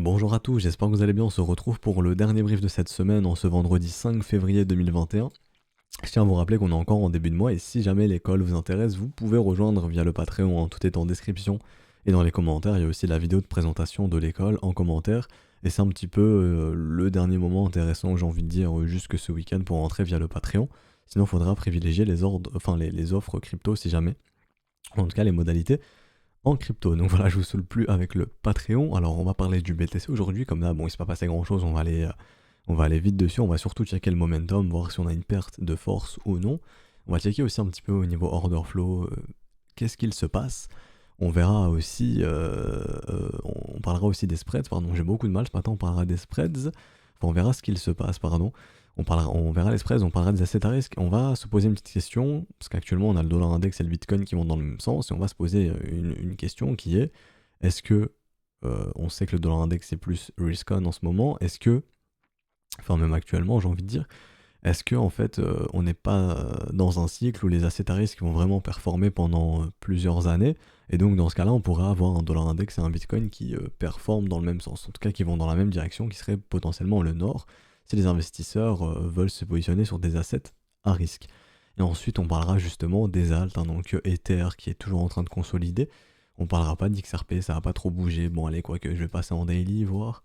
Bonjour à tous, j'espère que vous allez bien. On se retrouve pour le dernier brief de cette semaine en ce vendredi 5 février 2021. Je tiens à vous rappeler qu'on est encore en début de mois et si jamais l'école vous intéresse, vous pouvez rejoindre via le Patreon, hein. Tout est en description et dans les commentaires. Il y a aussi la vidéo de présentation de l'école en commentaire et c'est un petit peu le dernier moment intéressant, j'ai envie de dire, jusque ce week-end pour rentrer via le Patreon. Sinon, il faudra privilégier les ordres, enfin les offres crypto si jamais. En tout cas, les modalités en crypto. Donc voilà, je vous saoule plus avec le Patreon. Alors on va parler du BTC aujourd'hui, comme là, bon, il s'est pas passé grand chose, on va aller vite dessus, on va surtout checker le momentum, voir si on a une perte de force ou non. On va checker aussi un petit peu au niveau order flow, qu'est-ce qu'il se passe. On verra aussi, on parlera aussi des spreads, pardon, j'ai beaucoup de mal ce matin, on parlera des spreads, enfin on verra ce qu'il se passe, pardon. On verra les spreads, on parlera des assets à risque. On va se poser une petite question, parce qu'actuellement on a le dollar index et le bitcoin qui vont dans le même sens, et on va se poser une question qui est, est-ce que, on sait que le dollar index est plus risk on en ce moment, est-ce que, enfin même actuellement j'ai envie de dire, est-ce que en fait on n'est pas dans un cycle où les assets à risque vont vraiment performer pendant plusieurs années, et donc dans ce cas-là on pourrait avoir un dollar index et un bitcoin qui performent dans le même sens, en tout cas qui vont dans la même direction, qui serait potentiellement le nord, si les investisseurs veulent se positionner sur des assets à risque. Et ensuite on parlera justement des alts, hein, donc Ether qui est toujours en train de consolider, on parlera pas d'XRP, ça va pas trop bouger, bon allez quoique je vais passer en daily voir.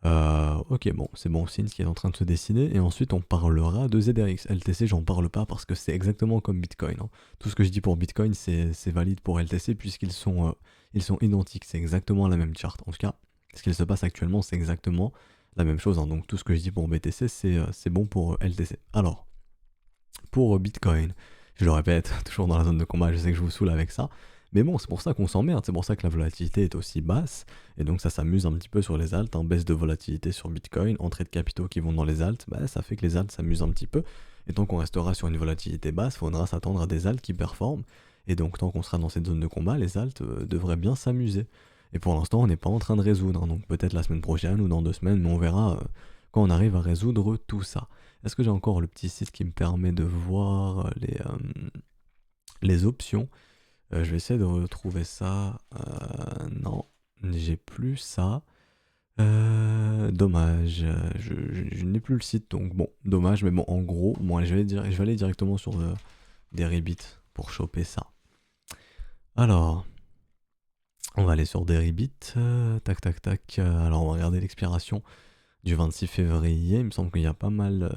Ok, bon, c'est bon signe ce qui est en train de se dessiner. Et ensuite, on parlera de ZRX. LTC, j'en parle pas parce que c'est exactement comme Bitcoin, hein. Tout ce que je dis pour Bitcoin, c'est valide pour LTC puisqu'ils sont identiques. C'est exactement la même charte. En tout cas, ce qu'il se passe actuellement, c'est exactement la même chose, hein. Donc, tout ce que je dis pour BTC, c'est bon pour LTC. Alors, pour Bitcoin, je le répète, toujours dans la zone de combat, je sais que je vous saoule avec ça. Mais bon, c'est pour ça qu'on s'emmerde, c'est pour ça que la volatilité est aussi basse, et donc ça s'amuse un petit peu sur les alts, hein, baisse de volatilité sur Bitcoin, entrée de capitaux qui vont dans les alts, bah, ça fait que les alts s'amusent un petit peu, et tant qu'on restera sur une volatilité basse, il faudra s'attendre à des alts qui performent, et donc tant qu'on sera dans cette zone de combat, les alts devraient bien s'amuser. Et pour l'instant, on n'est pas en train de résoudre, hein, donc peut-être la semaine prochaine ou dans 2 semaines, mais on verra quand on arrive à résoudre tout ça. Est-ce que j'ai encore le petit site qui me permet de voir les options? Je vais essayer de retrouver ça. Non, j'ai plus ça. Dommage, je n'ai plus le site, donc bon, dommage, mais bon, en gros, moi je vais aller directement sur Deribit pour choper ça. Alors, on va aller sur Deribit, tac tac tac, alors on va regarder l'expiration du 26 février, il me semble qu'il y a pas mal,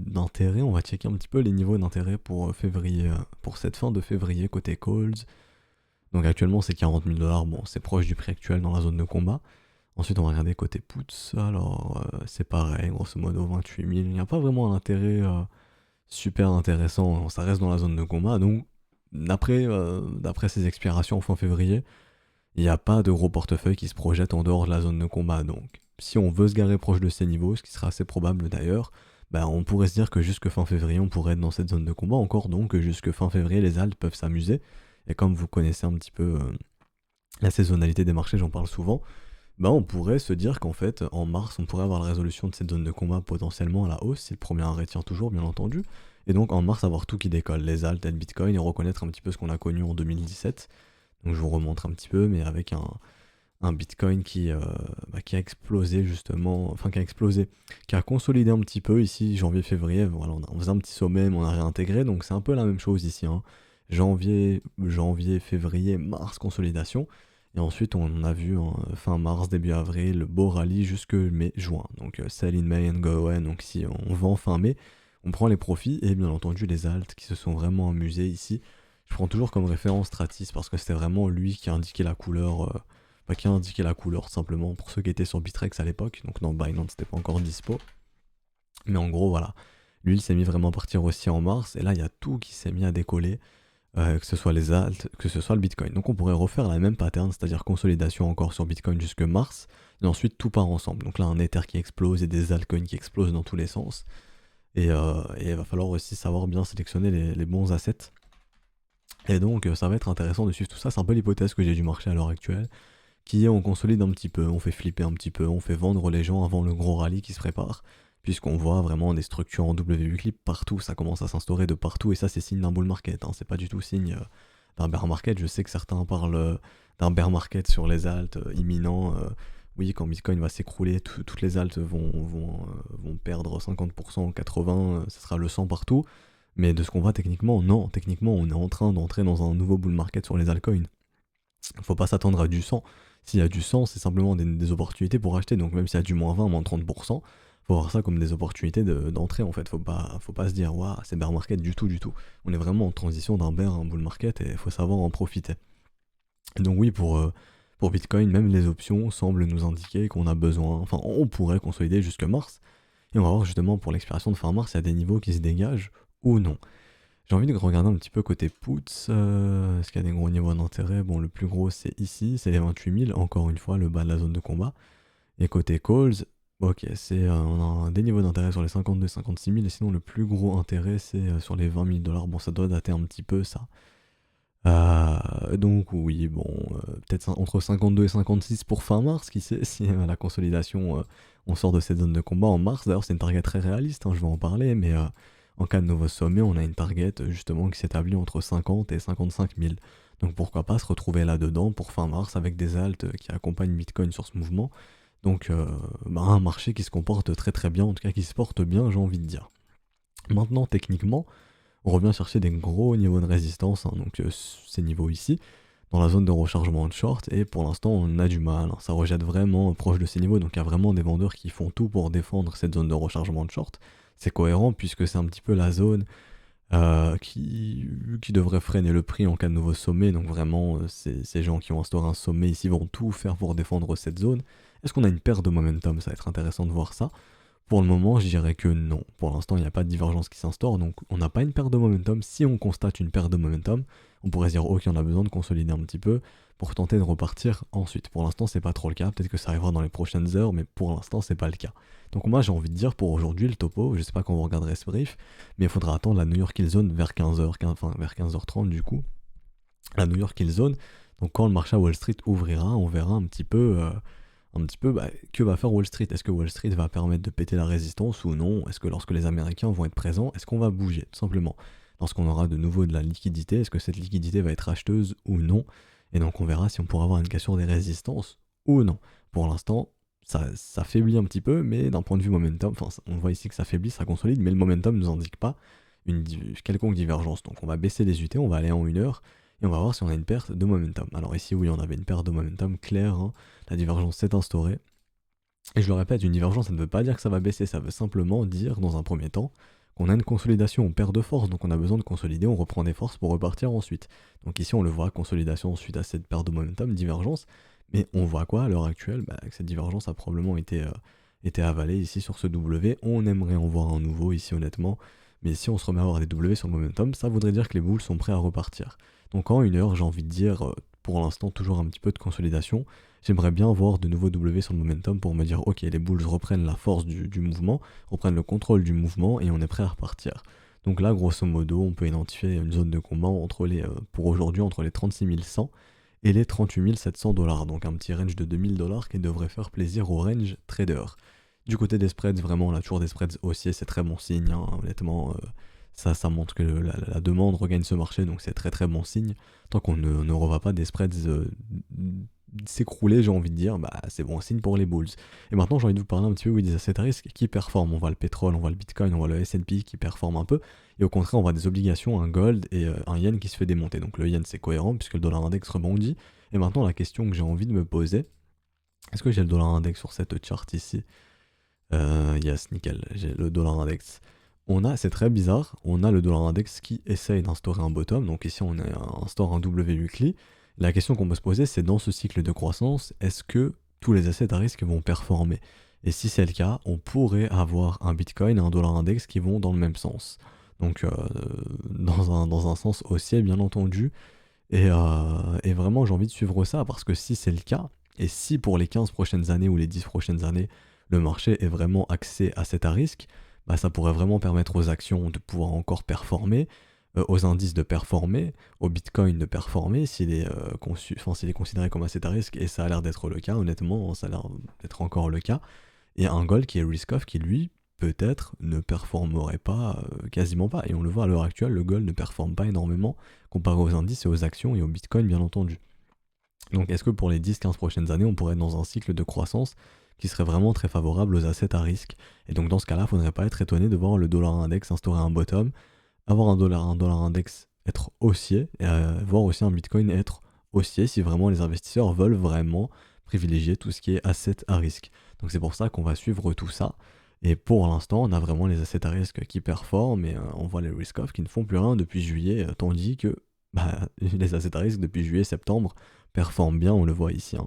d'intérêt. On va checker un petit peu les niveaux d'intérêt pour février, pour cette fin de février côté calls. Donc actuellement c'est 40 000 $, bon c'est proche du prix actuel dans la zone de combat. Ensuite on va regarder côté puts, alors c'est pareil, grosso modo 28 000, il n'y a pas vraiment un intérêt super intéressant, ça reste dans la zone de combat, donc d'après ces expirations en fin février, il n'y a pas de gros portefeuille qui se projette en dehors de la zone de combat, donc si on veut se garer proche de ces niveaux, ce qui sera assez probable d'ailleurs, bah on pourrait se dire que jusque fin février on pourrait être dans cette zone de combat encore, donc jusque fin février les alts peuvent s'amuser, et comme vous connaissez un petit peu la saisonnalité des marchés, j'en parle souvent, bah on pourrait se dire qu'en fait en mars on pourrait avoir la résolution de cette zone de combat potentiellement à la hausse, si le premier arrêt tient toujours bien entendu, et donc en mars avoir tout qui décolle, les alts et le bitcoin, et reconnaître un petit peu ce qu'on a connu en 2017, donc je vous remontre un petit peu, mais avec un Bitcoin qui a explosé justement, enfin qui a explosé, qui a consolidé un petit peu ici, janvier-février, voilà, on faisait un petit sommet, mais on a réintégré, donc c'est un peu la même chose ici, hein. Janvier, février, mars, consolidation, et ensuite on a vu fin mars, début avril, le beau rallye jusque mai-juin, donc sell in May and go away, donc si on vend fin mai, on prend les profits, et bien entendu les alts qui se sont vraiment amusés ici. Je prends toujours comme référence Stratis parce que c'était vraiment lui qui a indiqué la couleur, qui a indiqué la couleur simplement pour ceux qui étaient sur Bitrex à l'époque, donc non, Binance c'était pas encore dispo. Mais en gros voilà, lui il s'est mis vraiment à partir aussi en mars, et là il y a tout qui s'est mis à décoller, que ce soit les alts, que ce soit le Bitcoin. Donc on pourrait refaire la même pattern, c'est-à-dire consolidation encore sur Bitcoin jusque mars, et ensuite tout part ensemble. Donc là un Ether qui explose et des altcoins qui explosent dans tous les sens, et il va falloir aussi savoir bien sélectionner les bons assets. Et donc ça va être intéressant de suivre tout ça, c'est un peu l'hypothèse que j'ai du marché à l'heure actuelle, qui est on consolide un petit peu, on fait flipper un petit peu, on fait vendre les gens avant le gros rallye qui se prépare, puisqu'on voit vraiment des structures en W weekly partout, ça commence à s'instaurer de partout, et ça c'est signe d'un bull market, hein, c'est pas du tout signe d'un bear market. Je sais que certains parlent d'un bear market sur les alts imminent. Oui, quand Bitcoin va s'écrouler, toutes les alts vont perdre 50% ou 80%, ce sera le 100 partout. Mais de ce qu'on voit techniquement, non. Techniquement, on est en train d'entrer dans un nouveau bull market sur les altcoins. Faut pas s'attendre à du 100. S'il y a du 100, c'est simplement des opportunités pour acheter. Donc même s'il y a du moins 20, moins 30%, faut voir ça comme des opportunités d'entrée en fait. Faut pas se dire, waouh, c'est bear market du tout, du tout. On est vraiment en transition d'un bear à un bull market et il faut savoir en profiter. Et donc oui, pour Bitcoin, même les options semblent nous indiquer qu'on a besoin, enfin on pourrait consolider jusque mars. Et on va voir justement pour l'expiration de fin mars, il y a des niveaux qui se dégagent ou non. J'ai envie de regarder un petit peu côté puts, est-ce qu'il y a des gros niveaux d'intérêt? Bon, le plus gros c'est ici, c'est les 28 000, encore une fois le bas de la zone de combat. Et côté calls, ok, on a des niveaux d'intérêt sur les 52 56 000, et sinon le plus gros intérêt c'est sur les 20 000 $. Bon, ça doit dater un petit peu ça. Donc oui, bon, peut-être entre 52 et 56 pour fin mars, qui sait, si la consolidation, on sort de cette zone de combat en mars. D'ailleurs c'est une target très réaliste, hein, je vais en parler, mais en cas de nouveau sommet, on a une target justement qui s'établit entre 50 et 55 000. Donc pourquoi pas se retrouver là-dedans pour fin mars avec des alts qui accompagnent Bitcoin sur ce mouvement. Donc un marché qui se comporte très très bien, en tout cas qui se porte bien, j'ai envie de dire. Maintenant techniquement, on revient chercher des gros niveaux de résistance, hein, donc ces niveaux ici, dans la zone de rechargement de short, et pour l'instant on a du mal, hein, ça rejette vraiment proche de ces niveaux, donc il y a vraiment des vendeurs qui font tout pour défendre cette zone de rechargement de short. C'est cohérent puisque c'est un petit peu la zone qui devrait freiner le prix en cas de nouveau sommet, donc vraiment ces gens qui ont instauré un sommet ici vont tout faire pour défendre cette zone. Est-ce qu'on a une perte de momentum? Ça va être intéressant de voir ça. Pour le moment, je dirais que non. Pour l'instant, il n'y a pas de divergence qui s'instaure, donc on n'a pas une perte de momentum. Si on constate une perte de momentum, on pourrait se dire ok, on a besoin de consolider un petit peu pour tenter de repartir ensuite. Pour l'instant, c'est pas trop le cas. Peut-être que ça arrivera dans les prochaines heures, mais pour l'instant, c'est pas le cas. Donc moi, j'ai envie de dire pour aujourd'hui le topo, je sais pas quand vous regarderez ce brief, mais il faudra attendre la New York Hill Zone vers 15h, enfin vers 15h30 du coup. La New York Hill Zone. Donc quand le marché à Wall Street ouvrira, on verra un petit peu que va faire Wall Street. Est-ce que Wall Street va permettre de péter la résistance ou non? Est-ce que lorsque les Américains vont être présents, est-ce qu'on va bouger tout simplement? Lorsqu'on aura de nouveau de la liquidité, est-ce que cette liquidité va être acheteuse ou non? Et donc on verra si on pourra avoir une cassure des résistances ou non. Pour l'instant, ça faiblit un petit peu, mais d'un point de vue momentum, on voit ici que ça faiblit, ça consolide, mais le momentum ne nous indique pas une quelconque divergence. Donc on va baisser les UT, on va aller en 1 heure, et on va voir si on a une perte de momentum. Alors ici, oui, on avait une perte de momentum claire, hein. La divergence s'est instaurée. Et je le répète, une divergence, ça ne veut pas dire que ça va baisser, ça veut simplement dire, dans un premier temps, qu'on a une consolidation, on perd de force, donc on a besoin de consolider, on reprend des forces pour repartir ensuite. Donc ici, on le voit, consolidation suite à cette perte de momentum, divergence. Mais on voit quoi à l'heure actuelle? Que cette divergence a probablement été avalée ici sur ce W. On aimerait en voir un nouveau ici, honnêtement. Mais si on se remet à avoir des W sur le momentum, ça voudrait dire que les boules sont prêts à repartir. Donc en 1 heure, j'ai envie de dire, pour l'instant, toujours un petit peu de consolidation. J'aimerais bien voir de nouveaux W sur le momentum pour me dire, ok, les bulls reprennent la force du mouvement, reprennent le contrôle du mouvement et on est prêt à repartir. Donc là, grosso modo, on peut identifier une zone de combat pour aujourd'hui entre les 36 100 et les 38 700 $. Donc un petit range de 2000 $ qui devrait faire plaisir au range trader. Du côté des spreads, vraiment, là, toujours des spreads haussiers, c'est très bon signe, hein, honnêtement. Ça montre que la demande regagne ce marché, donc c'est très très bon signe. Tant qu'on ne revoit pas des spreads s'écrouler, j'ai envie de dire, c'est bon signe pour les bulls. Et maintenant, j'ai envie de vous parler un petit peu des assets à risque qui performent. On voit le pétrole, on voit le bitcoin, on voit le S&P qui performent un peu. Et au contraire, on voit des obligations, un gold et un yen qui se fait démonter. Donc le yen, c'est cohérent puisque le dollar index rebondit. Et maintenant, la question que j'ai envie de me poser, est-ce que j'ai le dollar index sur cette chart ici? Yes, nickel, j'ai le dollar index. C'est très bizarre, on a le dollar index qui essaye d'instaurer un bottom, donc ici on instaure un W weekly. La question qu'on peut se poser, c'est dans ce cycle de croissance, est-ce que tous les assets à risque vont performer? Et si c'est le cas, on pourrait avoir un Bitcoin et un dollar index qui vont dans le même sens. Donc dans un sens haussier bien entendu. Et vraiment j'ai envie de suivre ça parce que si c'est le cas, et si pour les 15 prochaines années ou les 10 prochaines années, le marché est vraiment axé à cet à risque, ça pourrait vraiment permettre aux actions de pouvoir encore performer, aux indices de performer, au Bitcoin de performer s'il est considéré comme asset à risque, et ça a l'air d'être le cas, honnêtement, ça a l'air d'être encore le cas, et un gold qui est risk-off qui lui peut-être ne performerait pas, quasiment pas. Et on le voit à l'heure actuelle, le gold ne performe pas énormément comparé aux indices et aux actions et au bitcoin bien entendu. Donc est-ce que pour les 10-15 prochaines années, on pourrait être dans un cycle de croissance qui serait vraiment très favorable aux assets à risque? Et donc dans ce cas-là, il ne faudrait pas être étonné de voir le dollar index instaurer un bottom, avoir un dollar index être haussier, et voir aussi un bitcoin être haussier si vraiment les investisseurs veulent vraiment privilégier tout ce qui est asset à risque. Donc c'est pour ça qu'on va suivre tout ça. Et pour l'instant, on a vraiment les assets à risque qui performent et on voit les risk-off qui ne font plus rien depuis juillet, tandis que les assets à risque depuis juillet-septembre performent bien, on le voit ici. Hein.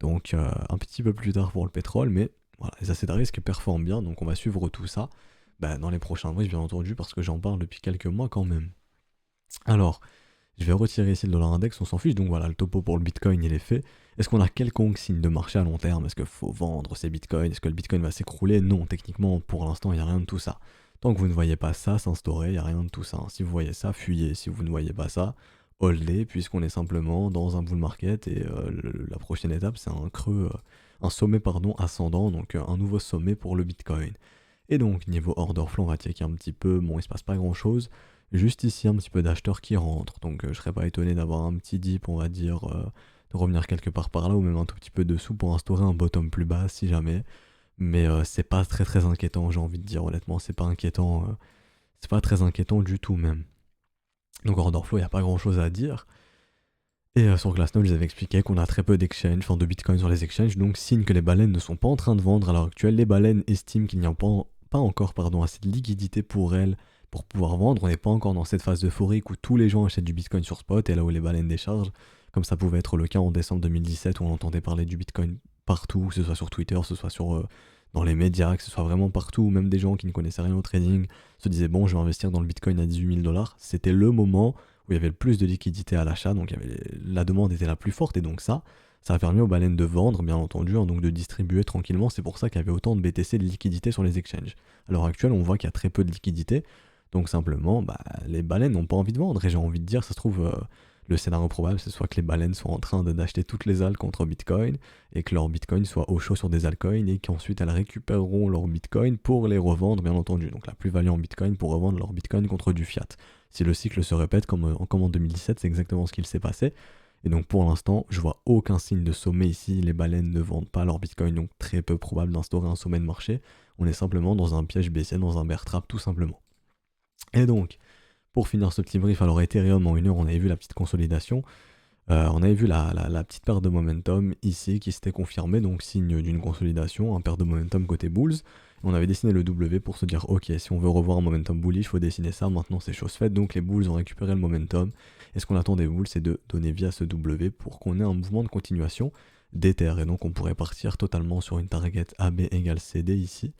Donc un petit peu plus tard pour le pétrole, mais voilà, les assets à risque performent bien, donc on va suivre tout ça dans les prochains briefs bien entendu, parce que j'en parle depuis quelques mois quand même. Alors, je vais retirer ici le dollar index, on s'en fiche, donc voilà, le topo pour le bitcoin il est fait. Est-ce qu'on a quelconque signe de marché à long terme? Est-ce qu'il faut vendre ces bitcoins? Est-ce que le bitcoin va s'écrouler? Non, techniquement, pour l'instant, il n'y a rien de tout ça. Tant que vous ne voyez pas ça s'instaurer, il n'y a rien de tout ça. Si vous voyez ça, fuyez. Si vous ne voyez pas ça, holdez, puisqu'on est simplement dans un bull market et la prochaine étape, c'est un creux, un sommet ascendant, donc un nouveau sommet pour le bitcoin. Et donc, niveau order flow, on va checker un petit peu, bon, il se passe pas grand-chose. Juste ici, un petit peu d'acheteurs qui rentrent, donc je serais pas étonné d'avoir un petit dip, on va dire, de revenir quelque part par là, ou même un tout petit peu dessous pour instaurer un bottom plus bas, si jamais. Mais c'est pas très très inquiétant, j'ai envie de dire, honnêtement, c'est pas inquiétant, c'est pas très inquiétant du tout même. Donc order flow, il n'y a pas grand-chose à dire. Et sur Glassnode, je vous avais expliqué qu'on a très peu d'exchange, enfin de bitcoin sur les exchanges, donc signe que les baleines ne sont pas en train de vendre à l'heure actuelle. Les baleines estiment qu'il n'y a pas encore assez de liquidité pour elles pour pouvoir vendre. On n'est pas encore dans cette phase euphorique où tous les gens achètent du bitcoin sur spot et là où les baleines déchargent, comme ça pouvait être le cas en décembre 2017 où on entendait parler du bitcoin partout, que ce soit sur Twitter, que ce soit dans les médias, que ce soit vraiment partout, même des gens qui ne connaissaient rien au trading se disaient bon, je vais investir dans le bitcoin à 18 000 $. C'était le moment où il y avait le plus de liquidité à l'achat, donc la demande était la plus forte, et donc ça a permis aux baleines de vendre, bien entendu, hein, donc de distribuer tranquillement. C'est pour ça qu'il y avait autant de BTC de liquidité sur les exchanges. À l'heure actuelle, on voit qu'il y a très peu de liquidité, donc simplement, les baleines n'ont pas envie de vendre, et j'ai envie de dire, ça se trouve, le scénario probable, c'est soit que les baleines soient en train d'acheter toutes les alts contre Bitcoin, et que leur Bitcoin soit au chaud sur des altcoins, et qu'ensuite elles récupéreront leur Bitcoin pour les revendre, bien entendu. Donc la plus-value en Bitcoin pour revendre leur Bitcoin contre du fiat. Si le cycle se répète comme en 2017, c'est exactement ce qu'il s'est passé. Et donc pour l'instant, je vois aucun signe de sommet ici. Les baleines ne vendent pas leur Bitcoin, donc très peu probable d'instaurer un sommet de marché. On est simplement dans un piège baissier, dans un bear trap tout simplement. Et donc, pour finir ce petit brief, alors Ethereum en 1 heure, on avait vu la petite consolidation. On avait vu la petite paire de momentum ici qui s'était confirmée, donc signe d'une consolidation, un paire de momentum côté bulls. On avait dessiné le W pour se dire ok, si on veut revoir un momentum bullish, il faut dessiner ça, maintenant c'est chose faite, donc les bulls ont récupéré le momentum. Et ce qu'on attend des bulls, c'est de donner vie à ce W pour qu'on ait un mouvement de continuation d'Ether. Et donc on pourrait partir totalement sur une target AB égale CD ici.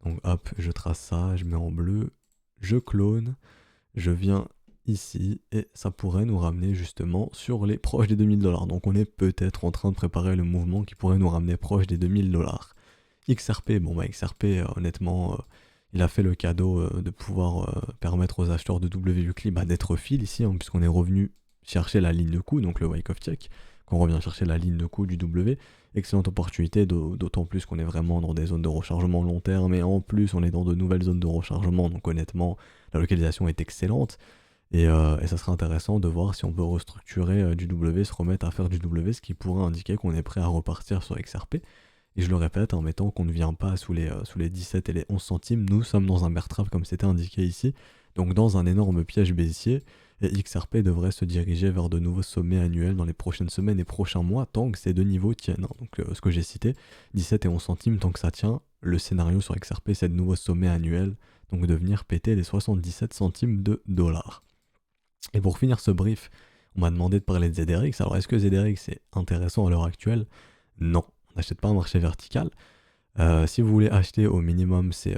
Donc hop, je trace ça, je mets en bleu, je clone, je viens ici et ça pourrait nous ramener justement sur les proches des 2000 $. Donc on est peut-être en train de préparer le mouvement qui pourrait nous ramener proche des 2000 $. XRP, XRP honnêtement il a fait le cadeau de pouvoir permettre aux acheteurs de WUCLI d'être fil ici, hein, puisqu'on est revenu chercher la ligne de coup, donc le Wyckoff check, qu'on revient chercher la ligne de coup du W. Excellente opportunité, d'autant plus qu'on est vraiment dans des zones de rechargement long terme, et en plus on est dans de nouvelles zones de rechargement, donc honnêtement la localisation est excellente. Et ça serait intéressant de voir si on peut restructurer du W, se remettre à faire du W, ce qui pourrait indiquer qu'on est prêt à repartir sur XRP. Et je le répète, en mettant qu'on ne vient pas sous les 17 et les 11 centimes, nous sommes dans un bear trap comme c'était indiqué ici, donc dans un énorme piège baissier, et XRP devrait se diriger vers de nouveaux sommets annuels dans les prochaines semaines et prochains mois, tant que ces deux niveaux tiennent. Hein. Donc ce que j'ai cité, 17 et 11 centimes, tant que ça tient, le scénario sur XRP c'est de nouveaux sommets annuels, donc de venir péter les 77 centimes de dollars. Et pour finir ce brief, on m'a demandé de parler de ZRX. Alors est-ce que ZRX est intéressant à l'heure actuelle? Non, on n'achète pas un marché vertical. Si vous voulez acheter au minimum, c'est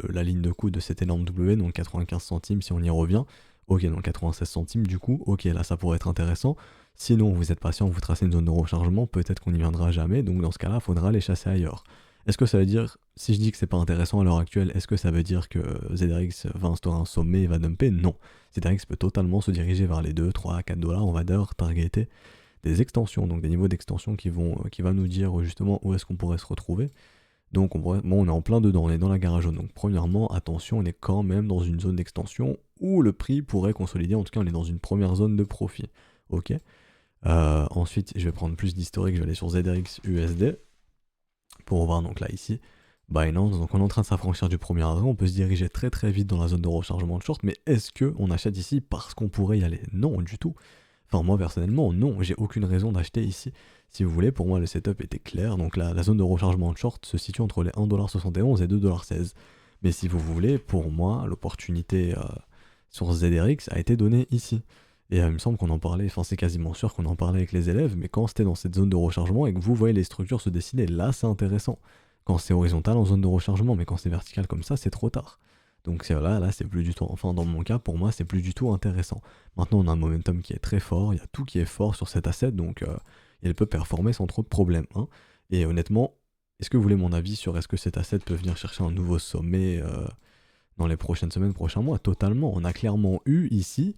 la ligne de coup de cet énorme W, donc 95 centimes si on y revient. Ok, donc 96 centimes du coup, ok, là ça pourrait être intéressant. Sinon, vous êtes patient, vous tracez une zone de rechargement, peut-être qu'on n'y viendra jamais, donc dans ce cas-là, il faudra les chasser ailleurs. Est-ce que ça veut dire, si je dis que c'est pas intéressant à l'heure actuelle, est-ce que ça veut dire que ZRX va instaurer un sommet et va dumper? Non. ZRX peut totalement se diriger vers les 2, 3, 4 $. On va d'ailleurs targeter des extensions, donc des niveaux d'extension qui va nous dire justement où est-ce qu'on pourrait se retrouver. Donc bon, on est en plein dedans, on est dans la gare à jaune. Donc premièrement, attention, on est quand même dans une zone d'extension où le prix pourrait consolider, en tout cas on est dans une première zone de profit. Ok. Ensuite, je vais prendre plus d'historique, je vais aller sur ZRX USD pour voir donc là ici. Binance, donc on est en train de s'affranchir du premier arrêt, on peut se diriger très très vite dans la zone de rechargement de short, mais est-ce que on achète ici parce qu'on pourrait y aller? Non, du tout. Enfin moi personnellement, non, j'ai aucune raison d'acheter ici. Si vous voulez, pour moi le setup était clair, donc la zone de rechargement de short se situe entre les 1,71$ et 2,16$. Mais si vous voulez, pour moi, l'opportunité sur ZRX a été donnée ici. Et il me semble qu'on en parlait, enfin c'est quasiment sûr qu'on en parlait avec les élèves, mais quand c'était dans cette zone de rechargement et que vous voyez les structures se dessiner, là c'est intéressant. Quand c'est horizontal en zone de rechargement, mais quand c'est vertical comme ça, c'est trop tard. Donc là c'est plus du tout, enfin dans mon cas, pour moi, c'est plus du tout intéressant. Maintenant, on a un momentum qui est très fort, il y a tout qui est fort sur cet asset, donc il peut performer sans trop de problèmes. Hein. Et honnêtement, est-ce que vous voulez mon avis sur est-ce que cet asset peut venir chercher un nouveau sommet dans les prochaines semaines, prochains mois? Totalement. On a clairement eu ici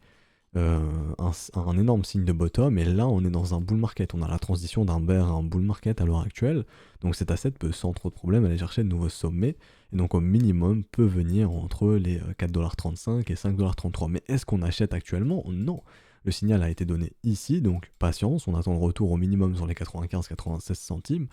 un énorme signe de bottom, et là on est dans un bull market, on a la transition d'un bear à un bull market à l'heure actuelle, donc cet asset peut sans trop de problème aller chercher de nouveaux sommets, et donc au minimum peut venir entre les 4,35$ et 5,33$. Mais est-ce qu'on achète actuellement? Non. Le signal a été donné ici, donc patience, on attend le retour au minimum sur les 95-96 centimes,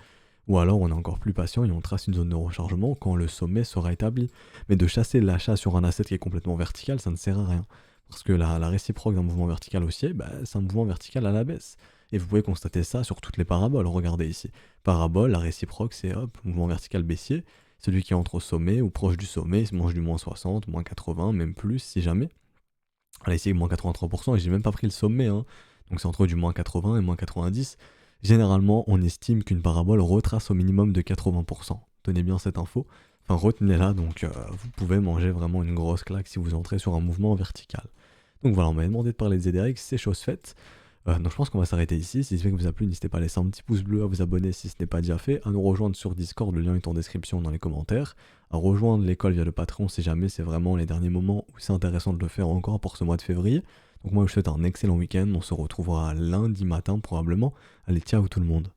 ou alors on est encore plus patient et on trace une zone de rechargement quand le sommet sera établi. Mais de chasser l'achat sur un asset qui est complètement vertical, ça ne sert à rien. Parce que la réciproque d'un mouvement vertical haussier, c'est un mouvement vertical à la baisse. Et vous pouvez constater ça sur toutes les paraboles. Regardez ici. Parabole, la réciproque, c'est hop, mouvement vertical baissier. Celui qui est entre au sommet ou proche du sommet, il se mange du moins 60, moins 80, même plus si jamais. Là ici, moins 83%, et j'ai même pas pris le sommet. Hein. Donc c'est entre du moins 80 et moins 90. Généralement, on estime qu'une parabole retrace au minimum de 80%. Tenez bien cette info. Enfin, retenez-la, donc vous pouvez manger vraiment une grosse claque si vous entrez sur un mouvement vertical. Donc voilà, on m'avait demandé de parler de ZRX, c'est chose faite. Donc je pense qu'on va s'arrêter ici. Si ce que vous a plu, n'hésitez pas à laisser un petit pouce bleu, à vous abonner si ce n'est pas déjà fait, à nous rejoindre sur Discord, le lien est en description dans les commentaires, à rejoindre l'école via le Patreon si jamais c'est vraiment les derniers moments où c'est intéressant de le faire encore pour ce mois de février. Donc moi je vous souhaite un excellent week-end, on se retrouvera lundi matin probablement. Allez, ciao tout le monde.